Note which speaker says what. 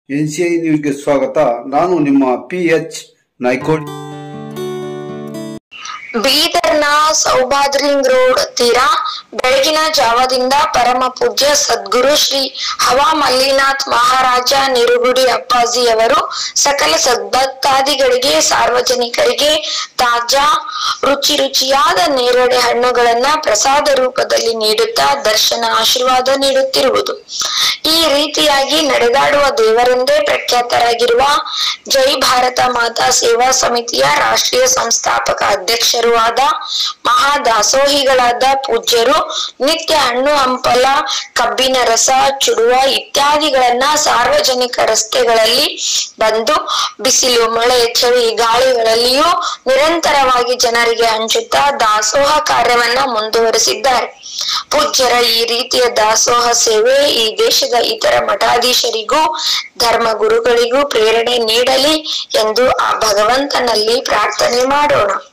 Speaker 1: NCI ನ್ಯೂಸ್ಗೆ ಸ್ವಾಗತ. ನಾನು ನಿಮ್ಮ PH ನಾಯ್ಕೋಡ್.
Speaker 2: ಬೀದರ್ನ ಸೌಭಾದ್ರಿಂಗ್ ರೋಡ್ ತೀರ ಬೆಳಗಿನ ಜಾವದಿಂದ ಪರಮ ಪೂಜ್ಯ ಸದ್ಗುರು ಶ್ರೀ ಹವಾ ಮಲ್ಲಿನಾಥ್ ಮಹಾರಾಜ ನಿರುಗುಡಿ ಅಪ್ಪಾಜಿ ಅವರು ಸಕಲ ಸದ್ಭಕ್ತಾದಿಗಳಿಗೆ ಸಾರ್ವಜನಿಕರಿಗೆ ತಾಜಾ ರುಚಿಯಾದ ನೇರಳೆ ಹಣ್ಣುಗಳನ್ನ ಪ್ರಸಾದ ರೂಪದಲ್ಲಿ ನೀಡುತ್ತಾ ದರ್ಶನ ಆಶೀರ್ವಾದ ನೀಡುತ್ತಿರುವುದು. ಈ ರೀತಿಯಾಗಿ ನಡೆದಾಡುವ ದೇವರೆಂದೇ ಪ್ರಖ್ಯಾತರಾಗಿರುವ ಜೈ ಭಾರತ ಮಾತಾ ಸೇವಾ ಸಮಿತಿಯ ರಾಷ್ಟ್ರೀಯ ಸಂಸ್ಥಾಪಕ ಅಧ್ಯಕ್ಷರು ಆದ ಮಹಾದಾಸೋಹಿಗಳಾದ ಪೂಜ್ಯರು ನಿತ್ಯ ಹಣ್ಣು ಹಂಪಲ, ಕಬ್ಬಿನ ರಸ, ಚುಡುವ ಇತ್ಯಾದಿಗಳನ್ನ ಸಾರ್ವಜನಿಕ ರಸ್ತೆಗಳಲ್ಲಿ ಬಂದು ಬಿಸಿಲು, ಮಳೆ, ಚಳಿ, ಗಾಳಿಗಳಲ್ಲಿಯೂ ನಿರಂತರವಾಗಿ ಜನರಿಗೆ ಹಂಚುತ್ತಾ ದಾಸೋಹ ಕಾರ್ಯವನ್ನ ಮುಂದುವರೆಸಿದ್ದಾರೆ. ಪೂಜ್ಯರ ಈ ರೀತಿಯ ದಾಸೋಹ ಸೇವೆ ಈ ದೇಶದ ಇತರ ಮಠಾಧೀಶರಿಗೂ ಧರ್ಮ ಗುರುಗಳಿಗೂ ಪ್ರೇರಣೆ ನೀಡಲಿ ಎಂದು ಆ ಭಗವಂತನಲ್ಲಿ ಪ್ರಾರ್ಥನೆ ಮಾಡೋಣ.